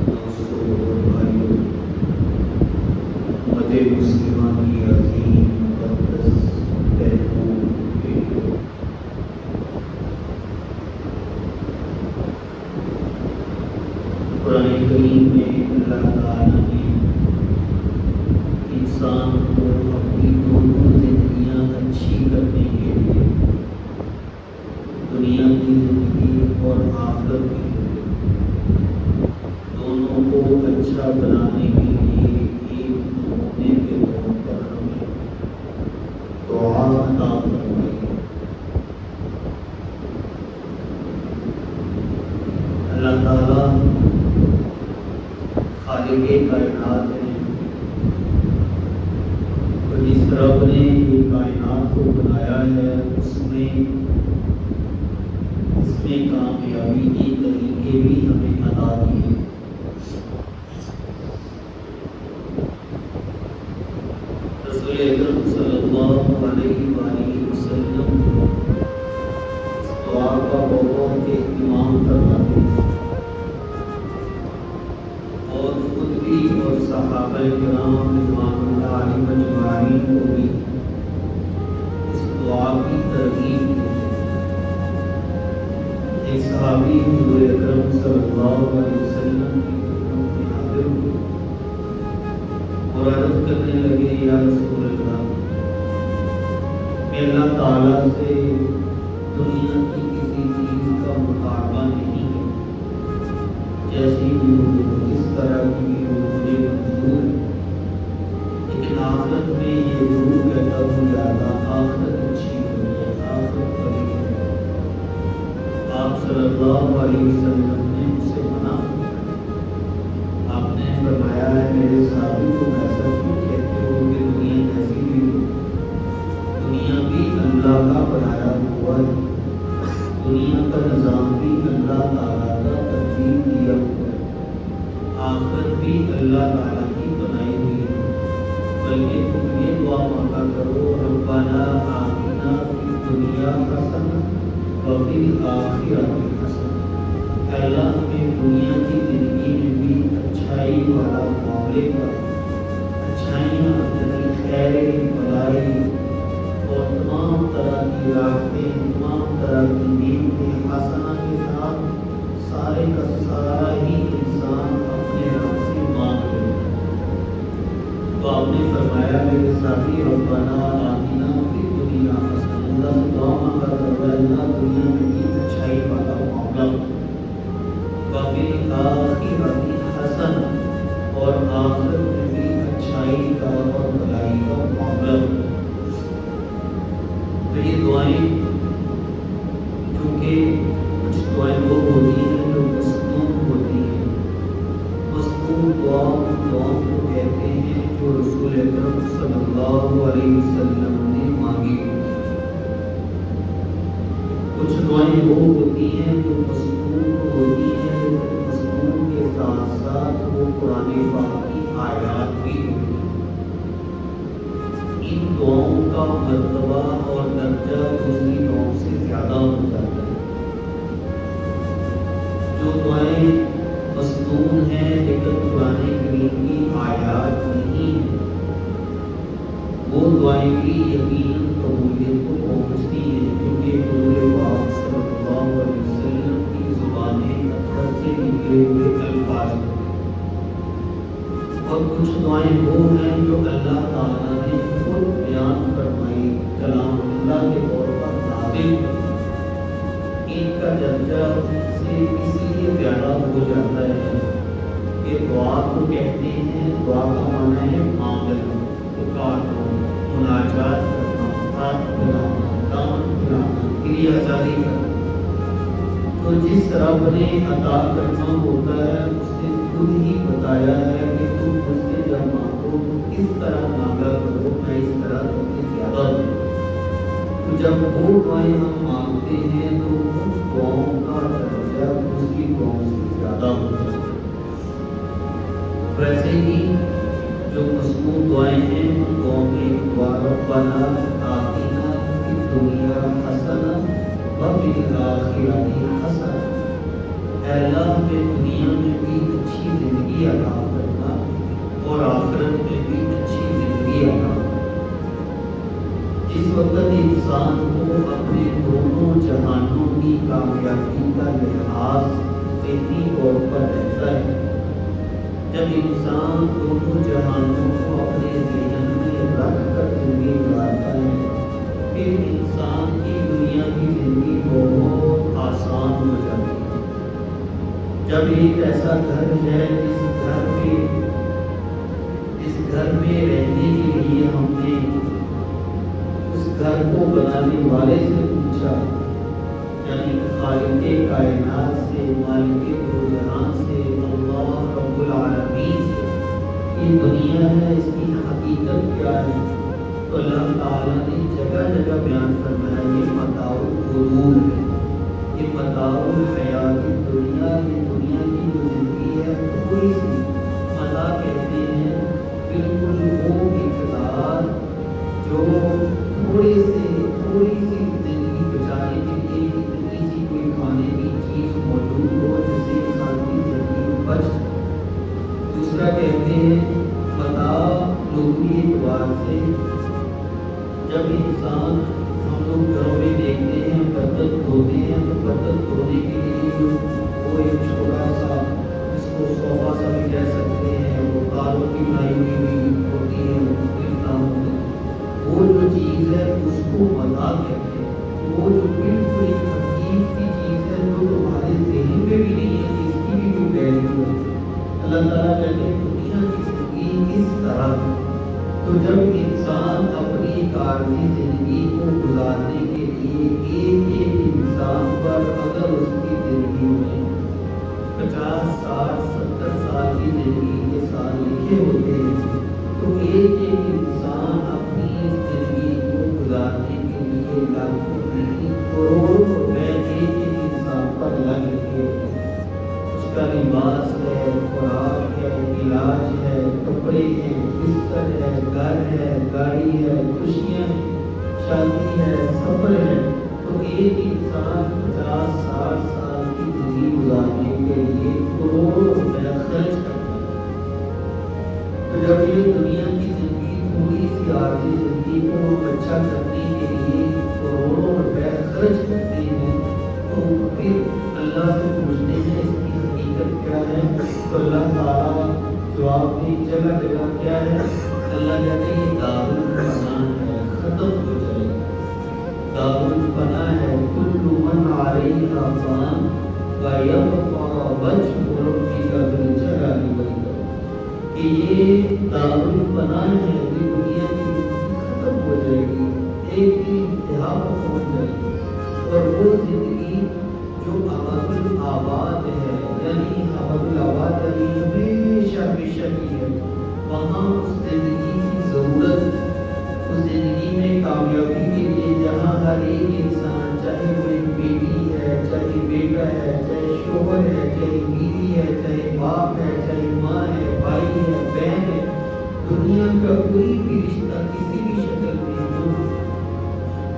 دوستوں اور بھائیوں، امت مسلمہ کی عظیم مقدس بہنوں بیٹیوں، قرآن کریم میں اللہ تعالیٰ نے انسان کو اپنی دونوں زندگیاں اچھی کرنے کے لیے، دنیا کی زندگی اور آخرت کی زندگی دونوں کو اچھا بنانے کے لیے ایک نمونے کے طور پر ہمیں دعا عطا فرمائی ہے۔ اللہ تعالیٰ خالق کائنات ہے، اور جس رب نے یہ کائنات کو بنایا ہے اس میں کامیابی کے طریقے بھی ہمیں عطا کیے۔ رسول اکرم صلی اللہ علیہ وآلہ وسلم اس دعا کا بہت اہتمام فرماتے ہیں، اور خود بھی اور صحابہ کرام رضوان اللہ علیہم اجمعین کو بھی اس دعا کی ترغیب دی۔ ایک صحابی حضور اکرم صلی اللہ علیہ وسلم کی خدمت میں حاضر ہوئے اور عرض کرنے لگے، یا رسول اللہ، میں اللہ تعالیٰ سے دنیا کی کسی چیز کا مطالبہ نہیں کرتا، جیسی بھی ہو، جس طرح کی بھی ہو، مجھے منظور ہے، لیکن آخرت میں یہ ضرور کہتا ہوں، یا اللہ آخرت اچھی ہو جائے، آخرت بڑی ہو۔ آپ صلی اللہ علیہ وسلم نے اسے منع فرمایا۔ آپ نے فرمایا ہے، میرے صحابی کو ایسا کیوں کہتے ہو کہ دنیا جیسی بھی ہو، دنیا بھی اللہ کا بنایا ہوا ہے، دنیا کا نظام بھی اللہ تعالیٰ کا ترتیب دیا ہوا ہے، آخرت بھی اللہ تعالیٰ کی بنائی ہوئی ہے، بلکہ تم یہ دعا مانگا کرو، ربنا آتنا فی الدنیا حسنہ وفی الآخرۃ حسنہ، کہ اللہ ہمیں دنیا کی زندگی میں بھی اچھائی والا معاملے پر، اچھائیاں یعنی خیر بھلائی اور تمام طرح کی راحتیں، تمام طرح کی نعمتیں حسنہ کے ساتھ سارے کا سارا ہی انسان اپنے رب سے مانگ لے۔ تو آپ نے فرمایا، میرے ساتھی، ربنا آتنا فی الدنیا حسنہ، اللہ سے دعا مانگا کرو، اللہ دنیا میں بھی اچھائی والا معاملہ، وفی الآخرۃ حسنہ، اور آخرت میں بھی اچھائی کا اور بھلائی کا معاملہ۔ تو یہ دعائیں چونکہ کچھ دعائیں وہ ہوتی ہیں جو مصنون ہوتی ہیں، مصنون دعاؤں کو کہتے ہیں جو رسول اکرم صلی اللہ علیہ وسلم نے مانگی ہوتی ہیں۔ کچھ دعائیں وہ ہوتی ہیں جو مصنون ہوتی ہیں، لیکن مصنون کے ساتھ ساتھ وہ قرآن پاک کی آیات بھی ہوتی ہیں۔ ان دعاؤں کا مرتبہ اور درجہ دوسری دعاؤں سے زیادہ ہو جاتا ہے۔ جو دعائیں مصنون ہیں لیکن قرآن کریم کی آیات نہیں ہیں، وہ دعائیں بھی یقیناً قبولیت کو پہنچتی ہیں، کیونکہ حضور پاک صلی اللہ علیہ وسلم کی زبان اطہر سے نکلے ہوئے الفاظ ہیں۔ اور کچھ دعائیں وہ ہیں جو اللہ تعالیٰ نے خود بیان فرمائی، کلام اللہ کے طور پر نازل فرمائی۔ ان کا درجہ سے اس لیے زیادہ ہو جاتا ہے کہ دعا کو کہتے ہیں، دعا کا معنی ہے مانگنا، پکارنا، مناجات کرنا، ہاتھ پھیلانا، دامن پھیلانا، دلی آزادی کرنا۔ تو جس رب نے عطا کرنا ہوتا ہے اس نے خود ہی بتایا ہے کہ تم مجھ سے جب مانگو تو اس طرح مانگا کرو، میں اس طرح تمہیں زیادہ دوں۔ تو جب وہ دعائیں ہم مانگتے ہیں تو ان دعاؤں کا درجہ دوسری دعاؤں سے زیادہ ہوتا ہے۔ ویسے ہی جو مصنون دعائیں ہیں ان دعاؤں میں ایک دعا ربنا آتنا فی الدنیا حسنہ وفی الآخرۃ حسنہ، اے اللہ ہمیں دنیا میں بھی اچھی زندگی عطا فرما اور آخرت میں بھی اچھی زندگی عطا فرما۔ جس وقت انسان کو اپنے دونوں جہانوں کی کامیابی کا لحاظ ذہنی طور پر رہتا ہے، جب انسان دونوں جہانوں کو اپنے ذہن میں رکھ کر زندگی گزارتا ہے، پھر انسان کی دنیا کی زندگی بہت آسان ہو جاتی ہے۔ جب ایک ایسا گھر ہے جس گھر میں رہنے کے لیے ہم نے اس گھر کو بنانے والے سے پوچھا، یعنی خالق کائنات سے، مالک دو جہان سے، اللہ رب العالمین سے، یہ دنیا ہے، اس کی حقیقت کیا ہے؟ تو اللہ تعالیٰ نے جگہ جگہ بیان فرمایا یہ متاع الغرور ہے، یہ متاع الحیات دنیا، یہ دنیا کی جو زندگی ہے تھوڑی سی مزہ کہتے ہیں، بالکل وہ مقدار جو تھوڑی سی زندگی بچانے کے لیے اتنی سی کوئی کھانے کی چیز موجود ہو جس سے انسان کی زندگی بچ جائے۔ دوسرا کہتے ہیں متاع لغوی اعتبار سے، جب انسان ہم لوگ گھروں میں دیکھتے ہیں برتن دھوتے ہیں تو برتن دھونے کے لیے وہ ایک چھوٹا سا جس کو صوفہ سا بھی کہہ سکتے ہیں، وہ تاروں کی بنائی ہوئی بھی ہوتی ہے، مختلف ناموں میں، وہ جو چیز ہے اس کو متاع کہتے ہیں۔ وہ جو بالکل ایک حقیقی سی چیز ہے جو تمہارے ذہن میں بھی نہیں ہے، جس کی بھی کوئی ویلیو ہے۔ اللہ تعالیٰ کہتے ہیں دنیا کی زندگی اس طرح ہے۔ تو جب انسان اپنی عارضی زندگی کو گزارنے کے لیے ایک انسان پر اگر اس کی زندگی میں 50 60 70 سال کی زندگی کے سال لکھے ہوتے ہیں، تو ایک انسان اپنی زندگی کو گزارنے کے لیے لاکھوں نہیں کروڑوں روپے ایک انسان پر لگ رہے ہوتے ہیں۔ اس کا لباس ہے، خوراک ہے، علاج ہے، کپڑے ہیں، بستر ہے، گھر ہے، گاڑی ہے، خوشیاں ہیں، شادی ہے، سفر ہے۔ تو ایک انسان 50 60 سال کی زندگی گزارنے کے لیے کروڑوں روپے خرچ کرتا ہے۔ تو جب یہ دنیا کی زندگی تھوڑی سی عارضی زندگی کو اچھا کرنے کے لیے کروڑوں روپے خرچ کرتے ہیں، تو پھر اللہ سے پوچھتے ہیں اس کی حقیقت کیا ہے؟ تو اللہ تعالیٰ جواب میں جگہ جگہ کیا ہے؟ اللہ کہتے ہیں یہ دار الفنا ہے، ختم ہو جائے گا۔ دار الفنا ہے، کل من علیہا فان ویبقی وجہ ربک ذو الجلال والاکرام، کہ یہ دار الفنا ہے، یہ دنیا کی زندگی ختم ہو جائے گی، ایک دن انتہا پر پہنچ جائے گی، اور وہ زندگی جو ابد الآباد ہے، یعنی ابد الآباد یعنی ہمیشہ ہمیشہ کی ہے، وہاں اس زندگی کی ضرورت، اس زندگی میں کامیابی کے لیے جہاں ہر ایک انسان، چاہے وہ ایک بیٹی ہے، چاہے بیٹا ہے، چاہے شوہر ہے، چاہے بیوی ہے، چاہے باپ ہے، چاہے ماں ہے، بھائی ہے، بہن ہے، دنیا کا کوئی بھی رشتہ کسی بھی شکل میں ہو،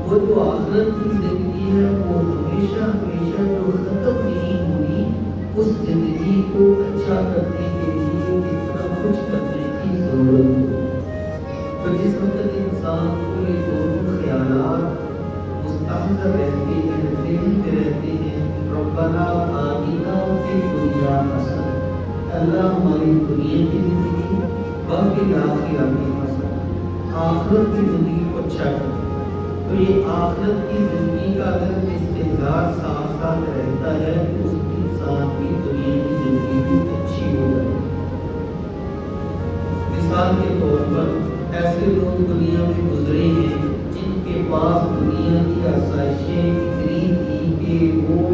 وہ جو آخرت کی زندگی ہے وہ ہمیشہ ہمیشہ جو ختم نہیں ہونی، اس زندگی کو اچھا کرنے کے لیے کتنا کچھ کرنے کی ضرورت ہے۔ تو جس وقت انسان کو یہ دونوں خیالات مستحضر رہتے ہیں، ذہن میں رہتے ہیں، ربنا آتنا فی الدنیا حسنہ، اللہ ہماری دنیا کی زندگی وفی الآخرۃ حسنہ، آخرت کی زندگی کو اچھا کریں، تو یہ آخرت کی زندگی کا اگر استحضار ساتھ ساتھ رہتا ہے تو اس انسان کی دنیا کی زندگی بھی اچھی ہو جائے گی۔ مثال کے طور پر ایسے لوگ دنیا میں گزرے ہیں جن کے پاس دنیا کی آسائشیں اتنی تھی کہ وہ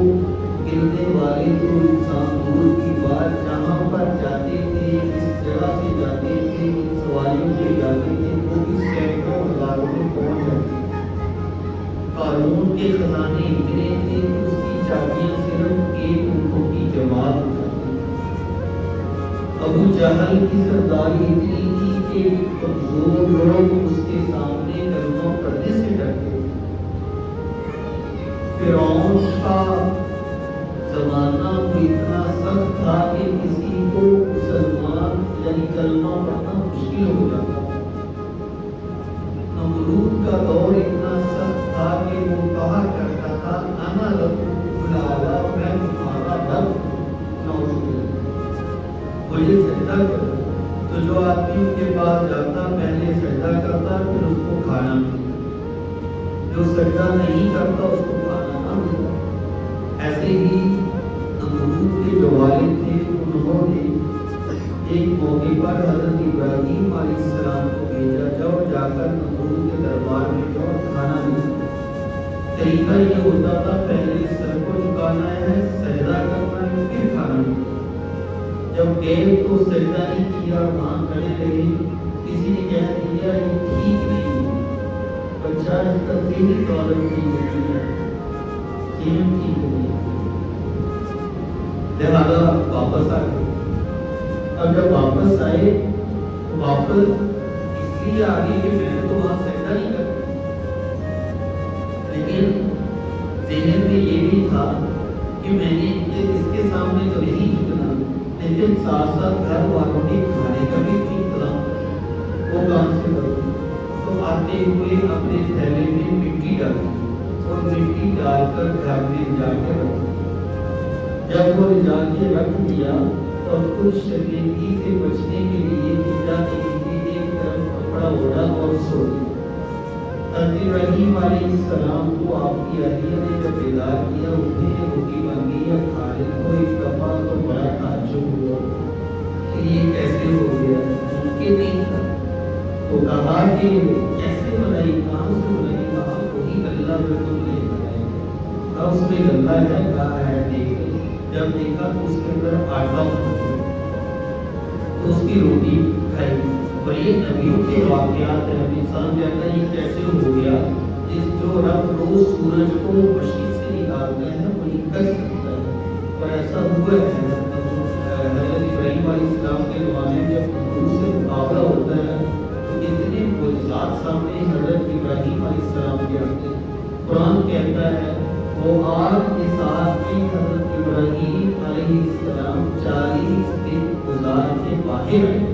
ملنے والے تو انسان دور کی بات، جہاں پر جاتے تھے، اس جگہ سے جاتے تھے، ان سواریوں سے جاتے تھے، وہ بھی سینکڑوں ہزاروں میں پہنچ جاتے تھے۔ قارون کے خزانے اتنے تھے کہ اس کی چابیاں صرف ایک اونٹوں کی جماعت اٹھاتی تھی۔ ابو جہل کی سرداری اتنی تھی کہ کمزور لوگ اس کے سامنے کلمہ پڑھنے سے ڈرتے تھے۔ فرعون کا زمانہ وہ اتنا سخت تھا کہ کسی کو مسلمان یعنی کلمہ پڑھنا مشکل ہو جاتا تھا۔ نمرود کا دور اتنا سخت تھا کہ وہ کہا کرتا تھا انا ربکم الاعلی، میں تمہارا رب، مجھے سجدہ کرو۔ تو جو آدمی ان کے پاس جاتا پہلے سجدہ کرتا پھر اس کو کھانا ملتا، جو سجدہ نہیں کرتا اس کو کھانا نہ ملتا۔ ایسے ہی نمرود کے جو والد تھے انہوں نے ایک موقع پر حضرت ابراہیم علیہ السلام کو بھیجا، جاؤ جا کر نمرود کے دربار میں جاؤ کھانا ملتا۔ طریقہ یہ ہوتا تھا پہلے سر کو جھکانا ہے، سجدہ کرنا ہے، پھر کھانا ملتا۔ جب گئے تو سجدہ نہیں کیا، وہاں کھڑے رہے، کسی نے کہہ دیا یہ ٹھیک نہیں ہے، بچہ اس کا ذہنی طالب نہیں ہے، ذہن ٹھیک نہیں ہے، لہذا واپس آ گئے۔ اب جب واپس آئے واپس اس لیے آ گئے کہ میں نے تو وہاں سجدہ نہیں کرا، لیکن ذہن میں یہ بھی تھا کہ میں نے اس کے سامنے تو نہیں جھکنا، لیکن ساتھ ساتھ گھر والوں کے کھانے کا بھی انتظام وہ کام سے کروں۔ تو آتے ہوئے اپنے تھیلے میں مٹی ڈالی اور مٹی ڈال کر گھر میں جا کے رکھ۔ جب وہ جا کے رکھ دیا تو کچھ شرمندگی سے بچنے کے لیے ایک طرف کپڑا اوڑھا اور سو گیا۔ حضرت ابراہیم علیہ السلام کو آپ کی اہلیہ نے جب بیدار کیا، انہیں روٹی مانگی یا کھانے کو، ایک دفعہ تو بڑا تعجب ہوا کہ یہ کیسے ہو گیا، ممکن نہیں تھا۔ تو کہا کہ کیسے بنائی، کہاں سے بنائی؟ کہا وہی اللہ میں تم لے کر آئے۔ کہا اس میں گندہ ہے؟ کہا ہے، دیکھ جب دیکھا تو اس کے اندر آٹا ہو گیا، تو اس کی روٹی کھائی۔ اور یہ نبیوں کے واقعات ہیں، انسان کہتا ہے یہ کیسے ہو گیا؟ جو رب روز سورج کو مشرق سے نکالتا ہے وہی کر سکتا ہے، اور ایسا ہوا ہے۔ حضرت ابراہیم علیہ السلام کے زمانے میں جب نمرود سے مقابلہ ہوتا ہے تو اتنے معجزات سامنے حضرت ابراہیم علیہ السلام کے آتے ہیں۔ قرآن کہتا ہے وہ آگ کے ساتھ میں حضرت ابراہیم علیہ السلام 40 دن گزار کے باہر آئے۔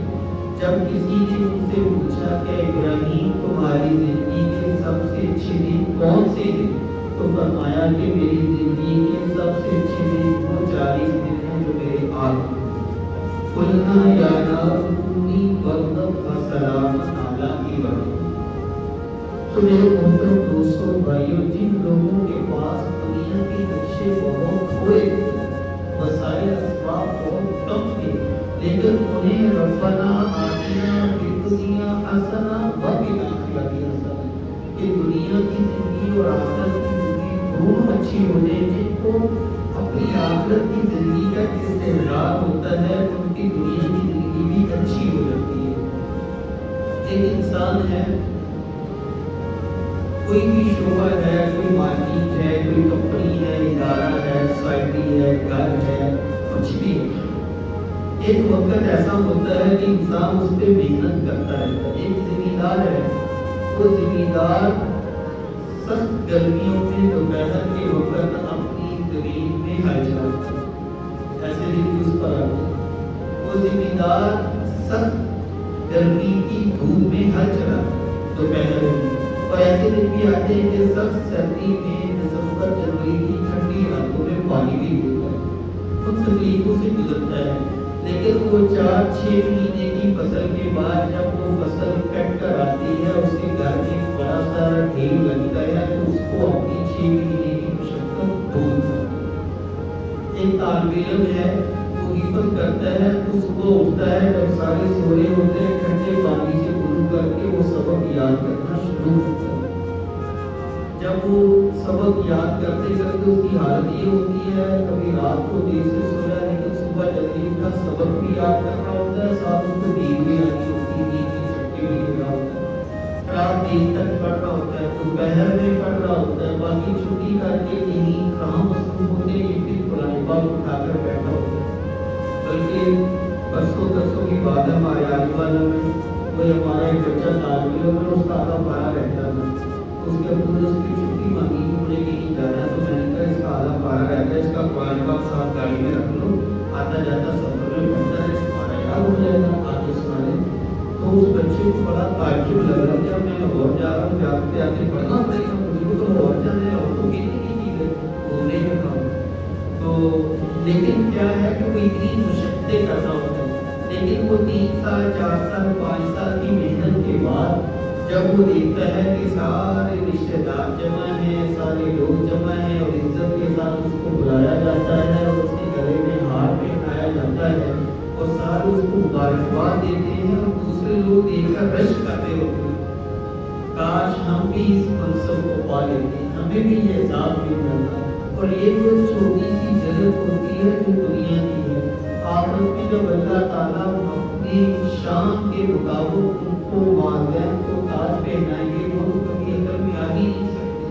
جب کسی نے ان سے پوچھا کہ ابراہیم تمہاری زندگی کے سب سے اچھے دن کون سے ہیں، تو فرمایا کہ میری زندگی کے سب سے اچھے دن وہ 40 دن ہیں جو میرے آگ میں۔ قلنا یا نار کونی برداً وسلاما علی ابراہیم۔ تو میرے محترم دوستوں بھائیوں، جن لوگوں کے پاس دنیا کے نقشے بہت ہوئے، وسائل اسباب بہت کم تھے، لیکن انہیں ربنا آتنا فی الدنیا حسنہ وفی الآخرۃ حسنہ، کہ دنیا کی زندگی اور آخرت کی زندگی دونوں اچھی ہو جائے۔ جن کو اپنی آخرت کی زندگی کا استحضار ہوتا ہے ان کی دنیا کی زندگی بھی اچھی ہو جاتی ہے۔ ایک انسان ہے، کوئی بھی شعبہ ہے، کوئی مارکیٹ ہے، کوئی کمپنی ہے، ادارہ ہے، سوسائٹی ہے، گھر ہے، کچھ بھی ہے، ایک وقت ایسا ہوتا ہے کہ انسان اس پہ محنت کرتا رہتا ہے۔ ایک زمیندار ہے، وہ زمیندار سخت گرمیوں میں دوپہر کے وقت اپنی زمین میں ہل چلاتا ہے، ایسے دن اس پر آتے ہیں۔ وہ زمیندار سخت گرمی کی دھوپ میں ہل چلاتا ہے دوپہر میں، اور ایسے دن بھی آتے ہیں کہ سخت سردی میں دسمبر جنوری کی ٹھنڈی راتوں میں پانی بھی ہوتا ہے، ان تکلیفوں سے گزرتا ہے۔ لیکن وہ 4-6 مہینے کی فصل کے بعد جب وہ فصل کٹ کر آتی ہے، اس کے گھر میں ایک بڑا سا ڈھیر لگتا ہے تو اس کو اپنی 6 مہینے کی مشقت بھولتا ہے۔ ایک طالب علم ہے، وہ حفظ کرتا ہے تو صبح اٹھتا ہے، جب سارے سوئے ہوتے ہیں ٹھنڈے پانی سے وضو کر کے وہ سبق یاد کرنا شروع ہوتا ہے۔ جب وہ سبق یاد کرتے کرتے اس کی حالت یہ ہوتی ہے، کبھی رات کو دیر سے سویا لیکن صبح جلدی اٹھا، سبق بھی یاد کرنا ہوتا ہے، ساتھ اس کو نیند بھی آنی ہوتی ہے، نیند کی چٹکی بھی لینا ہوتا ہے، رات دیر تک پڑھنا ہوتا ہے، دوپہر میں پڑھنا ہوتا ہے، باقی چھٹی کر کے یہیں کہاں مصروف ہوتے ہیں، یہ بھی قرآن پاک اٹھا کر بیٹھا ہوتا ہے۔ بلکہ برسوں ترسوں کی بات ہے، ہمارے آنے والوں میں کوئی ہمارا ایک بچہ طالب علم میں استاد پڑھا رہتا ہے، اس کے ابو نے اس کی چھٹی مانگی کہ مجھے کہیں جانا ہے، تو میں نے کہا اس کا آدھا پارا رہتا ہے، اس کا قرآن پاک ساتھ گاڑی میں رکھ لو، آتا جاتا سفر میں پڑھتا ہے، تمہارا یاد ہو جائے گا آگے سنانے۔ تو اس بچے کو بڑا تعجب لگ رہا کہ اب میں لاہور جا رہا ہوں، جاتے آتے پڑھنا پڑے گا، مجھے کو تو لاہور جانا ہے، اور تو کہنے کی چیز ہے گھومنے کا کام۔ تو لیکن کیا ہے کہ وہ اتنی مشقتیں کرنا ہوتا ہے، لیکن وہ 3 سال 4 سال 5 سال کی محنت کے بعد جب وہ دیکھتا ہے کہ سارے رشتے دار جمع ہیں، سارے لوگ جمع ہیں، اور عزت کے ساتھ اس کو بلایا جاتا ہے، اور اس کے گلے میں ہار پہنایا جاتا ہے، اور سارے اس کو مبارکباد دیتے ہیں، اور دوسرے لوگ دیکھ کر رشک کرتے ہوتے ہیں، کاش ہم بھی اس منصب کو پا لیتے، ہمیں بھی یہ اعزاز مل جاتا۔ اور یہ وہ چھوٹی سی جنت ہوتی ہے جو دنیا کی ہے، آخرت میں جب اللہ تعالیٰ اپنی شان کے مطابق ان کو والدین کو تاج پہنائیں گے، وہ تو کبھی عقل میں آ ہی نہیں سکتے،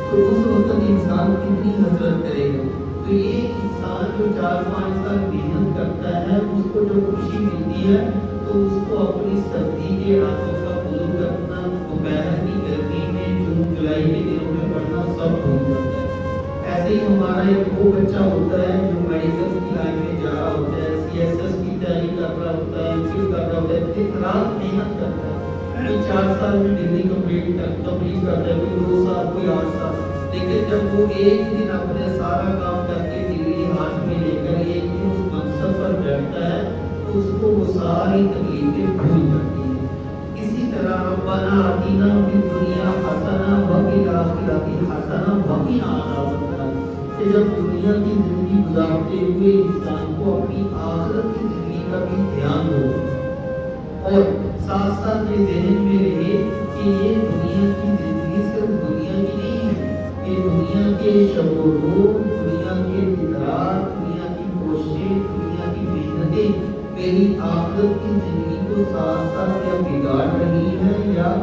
تو اس وقت انسان کتنی حسرت کرے گا۔ تو یہ انسان جو 4-5 سال محنت کرتا ہے، اس کو جو خوشی ملتی ہے تو اس کو اپنی سردی کے راتوں کا وضو کرنا، دوپہر کی گرمی میں جون جولائی کے دنوں میں پڑھنا سب بھول جاتا ہے۔ ایسے ہی ہمارا ایک وہ بچہ ہوتا ہے جو میڈیکل کی لائن میں جا رہا ہوتا ہے، CSS کی تیاری کر رہا ہوتا ہے، MPhil کر رہا ہوتا ہے، دن رات محنت کرتا ہے، کوئی 4 سال میں ڈگری کمپلیٹ کرتا ہے، کوئی 2 سال، کوئی 8 سال، لیکن جب وہ ایک دن اپنے سارا کام کر کے ڈگری ہاتھ میں لے کر ایک دن اس منصب پر بیٹھتا ہے تو اس کو وہ ساری تکلیفیں بھول جاتی ہیں۔ اسی طرح ربنا آتنا فی الدنیا حسنہ وفی الآخرۃ حسنہ وقنا عذاب النار، کہ جب دنیا کی زندگی گزارتے ہوئے انسان کو اپنی آخرت کی زندگی کا بھی دھیان ہو، اور ساتھ ساتھ یہ ذہن میں رہے کہ یہ دنیا کی زندگی صرف دنیا کی نہیں ہے، یہ دنیا کے شب و روز، دنیا کے دن-رات، دنیا کی کوششیں، دنیا کی محنتیں میری آخرت کی زندگی کو ساتھ ساتھ یا بگاڑ رہی ہے یا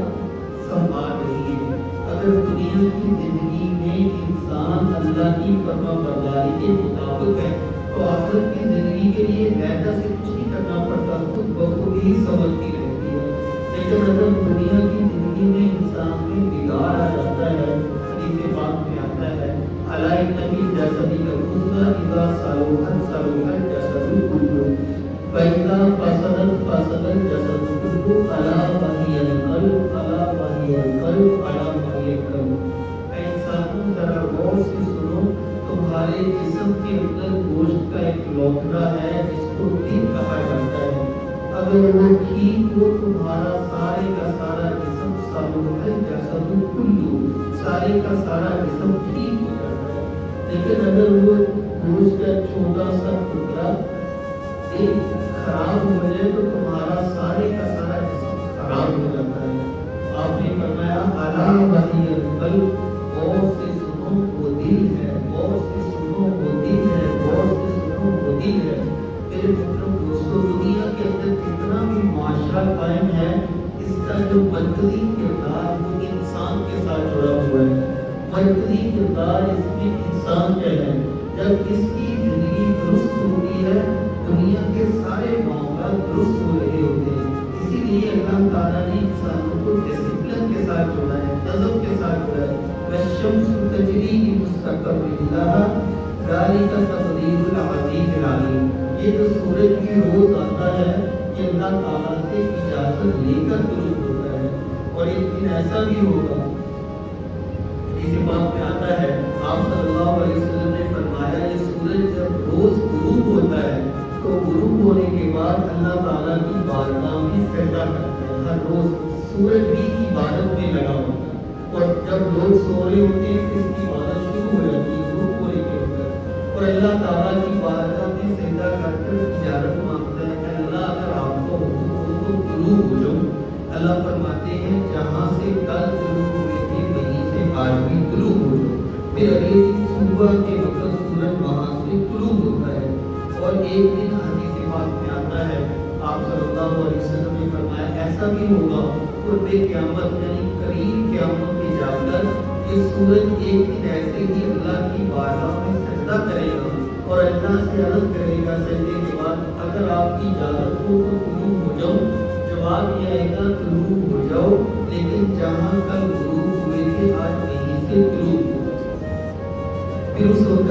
سنبھال رہی ہے۔ اگر دنیا کی زندگی میں انسان اللہ کی فرما برداری کے مطابق ہے تو آخرت کی زندگی کے لیے علیحدہ سے کچھ نہیں کرنا پڑتا، خود بخود ہی سنبھلتی رہتی ہے۔ لیکن اگر دنیا کی زندگی میں انسان میں بگاڑ آ جاتا ہے، حدیث پاک میں آتا ہے الا ان فی الجسد مضغۃ اذا صلحت صلح الجسد کلہ واذا فسدت فسد الجسد کلہ الا وہی القلب الا وہی القلب الا وہی القلب۔ اے انسانوں ذرا غور سے سنو، تمہارے جسم کے اندر گوشت کا ایک لوتھڑا ہے جس کو دل کہا جاتا ہے، اگر وہ ٹھیک ہو تمہارا سارے کا سارا جسم صلح الجسد کلہ، سارے کا سارا جسم ٹھیک ہو جاتا ہے۔ لیکن اگر وہ گوشت کا چھوٹا سا ٹکڑا خراب ہو جائے تو تمہارا سارے کا سارا جسم خراب ہو جاتا ہے۔ آپ نے فرمایا الا وہی القلب، غور سے سنو وہ دل ہے، غور سے سنو وہ دل ہے، غور سے سنو وہ دل ہے۔ میرے محترم دوستو، دنیا کے اندر جتنا بھی معاشرہ قائم ہے، اس کا جو مرکزی کردار وہ انسان کے ساتھ جڑا ہوا ہے۔ مرکزی کردار اس میں انسان کا ہے۔ جب اس کی زندگی درست ہوتی ہے، دنیا کے سارے معاملات درست ہو رہے ہوتے ہیں۔ اسی لیے اللہ تعالیٰ نے انسانوں کو ڈسپلن کے ساتھ جوڑا ہے، نظم کے ساتھ جوڑا ہے۔ وَالشَّمْسُ تَجْرِی لِمُسْتَقَرٍّ لَہَا ذَلِکَ تَقْدِیرُ الْعَزِیزِ الْعَلِیمِ۔ یہ جو سورج بھی روز آتا ہے، یہ اللہ تعالیٰ سے اجازت لے کر درست ہوتا ہے، اور ایک دن ایسا بھی ہوگا، اس بات میں آتا ہے آپ صلی اللہ علیہ وسلم نے فرمایا یہ سورج جب روز غروب ہوتا ہے تو غروب ہونے کے بعد اللہ تعالیٰ کی بارگاہ میں سجدہ کرتا ہے۔ ہر روز سورج بھی عبادت میں لگا ہوتا ہے، اور جب لوگ سو رہے ہوتے ہیں تو اس کی عبادت شروع ہو جاتی ہے غروب ہونے کے وقت، اور اللہ تعالیٰ کی بارگاہ میں سجدہ کر کر اجازت مانگتا ہے کہ اللہ اگر آپ کو حکم ہو تو غروب ہو جاؤ۔ اللہ فرماتے ہیں جہاں سے کل غروب ہوئے تھے وہیں سے آج بھی غروب ہو جاؤ، پھر اگلے دن صبح کے وقت سورج وہاں سے غروب ہوتا ہے۔ اور ایک دن حدیث پاک میں آتا ہے آپ صلی اللہ علیہ وسلم نے فرمایا ایسا بھی ہوگا قرب قیامت یعنی قریب قیامت میں جا کر یہ سورج ایک دن ایسے ہی اللہ کی بارگاہ میں سجدہ کرے گا اور اللہ سے عرض کرے گا سجدے کے بعد اگر آپ کی اجازت ہو تو غروب ہو جاؤ۔ جواب یہ آئے گا غروب ہو جاؤ، لیکن جہاں کل غروب ہوئے تھے سے طلوع ہوگا، پھر اس وقت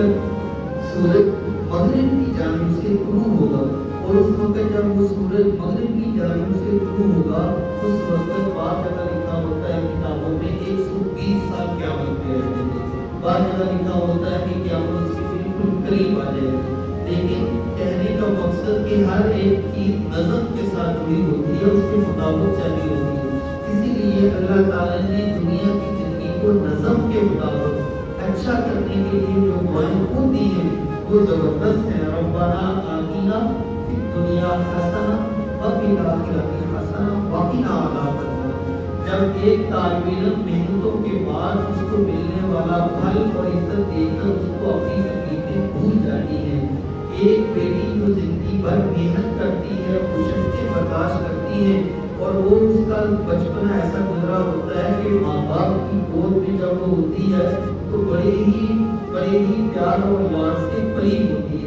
سورج مغرب کی جانب سے طلوع ہوگا، اور اس وقت جب وہ سورج مغرب کی جانب سے طلوع ہوگا اس وقت بعض جگہ لکھا ہوتا ہے کتابوں میں 120 سال قیامت میں رہتے ہیں، بعض جگہ لکھا ہوتا ہے کہ قیامت اس کے بالکل قریب آ جائے گی۔ لیکن کہنے کا مقصد کہ ہر ایک چیز نظم کے ساتھ جڑی ہوتی ہے، اس کے مطابق چلی ہوتی ہے، اسی لیے اللہ تعالیٰ نے دنیا کی زندگی کو نظم کے مطابق اچھا کرنے کے لیے جو دعائیں خود دی ہیں وہ زبردست ہیں۔ ربنا آتنا فی الدنیا حسنہ وفی الآخرۃ حسنہ وقنا عذاب النار۔ جب ایک طالب علم محنتوں کے بعد اس کو ملنے والا پھل اور عزت دیکھ کر اس کو اپنی تکلیفیں بھول جاتی ہیں، ایک بیٹی جو زندگی بھر محنت کرتی ہے، مشقتیں برداشت کرتی ہے، اور وہ اس کا بچپنا ایسا گزرا ہوتا ہے کہ ماں باپ کی گود میں جب وہ ہوتی ہے تو بڑے ہی پیار اور لاڈ سے پلی ہوتی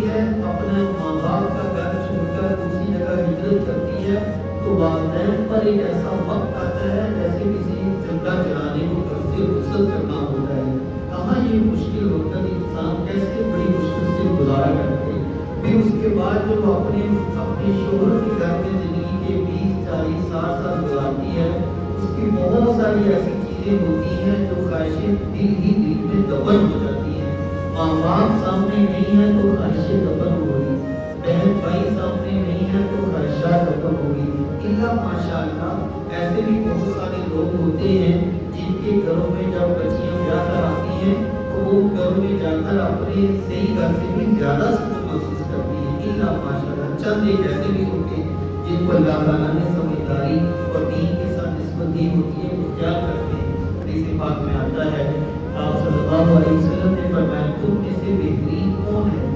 ہے، اپنے ماں باپ کا گھر چھوڑ کر دوسری جگہ ہجرت کرتی ہے، تو والدین پر ایک ایسا وقت آتا ہے جیسے کسی زندہ جلانے کو گھر سے رخصت کرنا ہوتا ہے۔ کہاں یہ مشکل ہوتا ہے، انسان کیسے بڑی مشکل سے گزارا کرتے ہیں۔ پھر اس کے بعد جو اپنے شوہر کے گھر میں زندگی کے 20 40 60 سال گزارتی ہے، اس کی بہت ساری ایسی چیزیں ہوتی ہیں جو خواہشیں دل ہی دل میں دفن ہو جاتی ہیں۔ ماں باپ سامنے نہیں ہے تو خواہشیں دفن ہو گئی، بہن بھائی سامنے نہیں ہے تو خواہشات دفن ہو گئی۔ اللہ ماشاء اللہ ایسے بھی بہت سارے لوگ ہوتے ہیں جن کے گھروں میں جب بچیاں بیاہ کر آتی ہیں تو وہ گھروں میں جا کر اپنے صحیح گھر سے بھی زیادہ سکون محسوس کرتی ہیں۔ اللہ ماشاء اللہ چند ایک ایسے بھی ہوتے ہیں جن کو اللہ تعالیٰ نے سمجھداری اور دین کے ساتھ نسبت دی ہوتی ہے، وہ کیا کرتے ہیں۔ حدیث پاک میں آتا ہے آپ صلی اللہ علیہ وسلم نے فرمایا تم میں سے بہترین کون ہے؟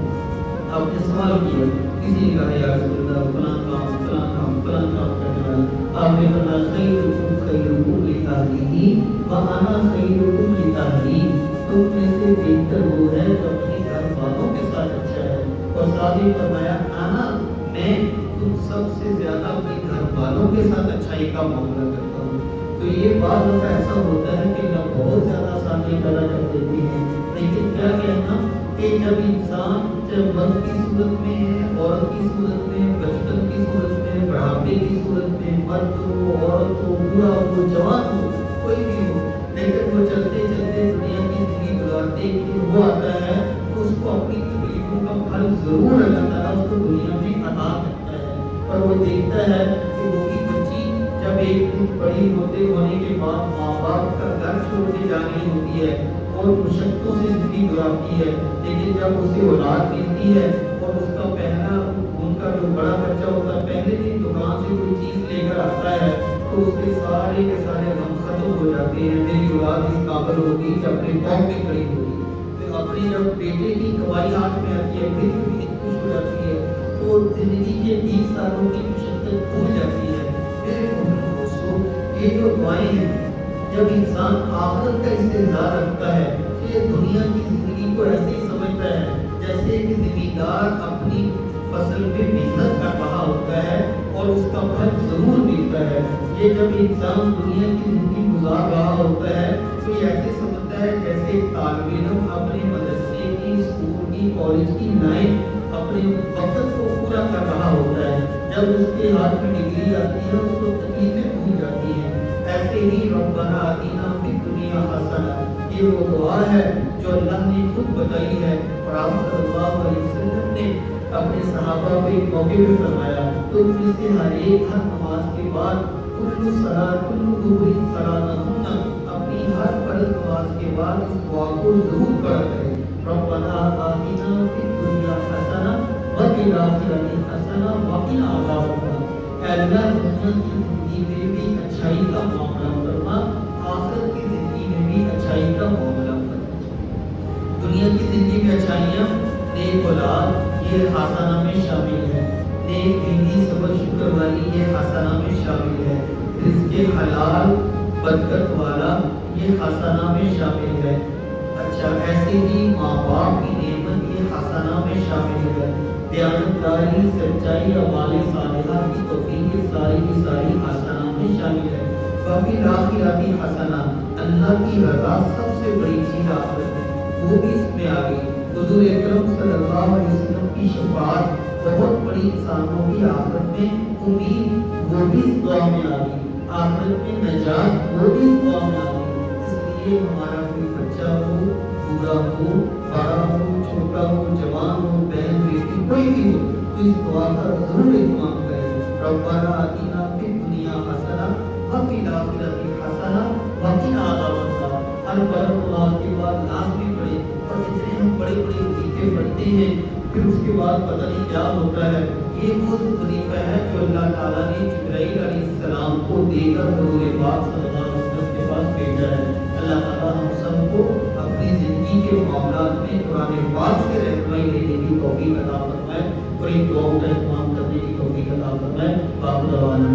آپ نے سوال کیا، کسی نے کہا یا رسول اللہ فلاں کام کرنے والا، آپ نے فرمایا خیرکم لأہلہ وأنا خیرکم لأہلی، تم میں سے بہتر وہ ہے جو اپنے گھر والوں کے ساتھ اچھا ہے، اور ساتھ ہی فرمایا میں تم سب سے زیادہ اپنے گھر والوں کے ساتھ اچھائی کا معاملہ کرتا ہوں۔ تو یہ بات ایسا ہوتا ہے کہ اللہ بہت زیادہ آسانی پیدا کر دیتے ہیں، لیکن کیا کہنا کہ جب انسان مرد کی صورت میں ہے، عورت کی صورت میں، بچپن کی صورت میں، بڑھاپے کی صورت میں، مرد ہو، عورت ہو، بوڑھا ہو، جوان ہو، کوئی بھی ہو، لیکن وہ چلتے چلتے دنیا کی زندگی گزارتے کہ وہ آتا ہے تو اس کو اپنی تکلیفوں کا پھل ضرور اللہ تعالیٰ اس کو دنیا میں عطا کرتا ہے، اور وہ دیکھتا ہے کہ وہ کی بچی جب ایک دن بڑی ہونے کے بعد ماں باپ کا گھر چھوڑ کے جانی ہوتی ہے اور مشقتوں سے زندگی گزارتی ہے، لیکن جب اسے اولاد ملتی ہے اور اس کا پہلا ان کا جو بڑا بچہ ہوتا ہے پہلے دن دکان سے کوئی چیز لے کر آتا ہے تو اس کے سارے غم ختم ہو جاتے ہیں۔ میری اولاد اس قابل ہوگی کہ اپنے قوم میں کھڑی ہوگی، پھر اپنی جب بیٹے کی کمائی ہاتھ میں آتی ہے پھر بھی خوش ہو جاتی ہے، تو زندگی کے 20 سالوں کی مشقت بھول جاتی ہے۔ یہ جو دعائیں ہیں جب انسان آخرت کا استحضار رکھتا ہے تو یہ دنیا کی زندگی کو ایسے ہی سمجھتا ہے جیسے ایک زمیندار اپنی فصل پہ محنت کر رہا ہوتا ہے اور اس کا پھل ضرور ملتا ہے۔ یہ جب انسان دنیا کی زندگی گزار رہا ہوتا ہے تو یہ ایسے سمجھتا ہے جیسے ایک طالب علم اپنے مدرسے کی، اسکول کی، کالج کی لائن اپنے وقت کو پورا کر رہا ہوتا ہے، جب اس کے ہاتھ میں ڈگری آتی ہے اس کو تکلیفیں بھول جاتی ہیں۔ ایسے ہی ربنا آتنا فی الدنیا حسنہ، یہ وہ دعا ہے جو اللہ نے خود بتائی ہے، اور آپ صلی اللہ علیہ وسلم نے اپنے صحابہ پہ ایک موقع پہ فرمایا تم میں سے ہر نماز کے بعد کل ظہر صلاتہن، اپنی ہر فرض نماز کے بعد اس دعا کو ضرور پڑھا کریں، ربنا آتنا فی الدنیا حسنہ وفی الآخرۃ حسنہ وقنا عذاب النار۔ اے اللہ دنیا کی زندگی میں بھی اچھائی کا معاملہ فرما، آخرت کی زندگی میں بھی اچھائی کا معاملہ فرما۔ دنیا کی زندگی میں اچھائیاں، نیک اولاد یہ حسنہ میں شامل ہے، نیک بیوی صبر شکر والی یہ حسنہ میں شامل ہے، رزق حلال برکت والا یہ حسنہ میں شامل ہے۔ اچھا ایسے ہی ماں باپ کی نعمت یہ حسنہ میں شامل ہے، دیانتداری، سچائی، اعمال صالحہ کی توفیق ساری کی ساری حسنہ میں شامل ہے۔ وفی الآخرۃ حسنہ، اللہ کی رضا سب سے بڑی چیز آخرت ہے، وہ بھی اس میں آ گئی۔ حضور اکرم صلی اللہ علیہ وسلم کی شفاعت بہت بڑی انسانوں کی آخرت میں امید، وہ بھی اس دعا میں آ گئی۔ آخرت میں نجات، وہ بھی اس دعا میں آ گئی۔ اس لیے ہمارا کوئی بچہ ہو، بوڑھا ہو، بڑا ہو، چھوٹا ہو، جوان ہو، بہن بیٹی کوئی بھی ہو، تو اس دعا کا ضرور اہتمام کرے۔ ربنا آتنا فی الدنیا حسنہ وفی الآخرۃ حسنہ وقنا عذاب النار۔ ہر فرض نماز کے بعد لازمی پڑھیں، اور جتنے ہم بڑے بڑے وظیفے پڑھتے ہیں پھر اس کے بعد پتہ نہیں کیا ہوتا ہے۔ یہ وہ وظیفہ ہے جو اللہ تعالیٰ نے جبرائیل علیہ السلام کو دے کر حضور پاک صلی اللہ علیہ وسلم کے پاس بھیجا ہے۔ اللہ تعالیٰ ہم سب کو اپنی زندگی کے معاملات میں قرآن پاک سے رہنمائی لینے کی توفیق عطا فرمائے، اور ان دعاؤں کا اہتمام کرنے کی توفیق عطا فرمائے۔ باقی دعوانا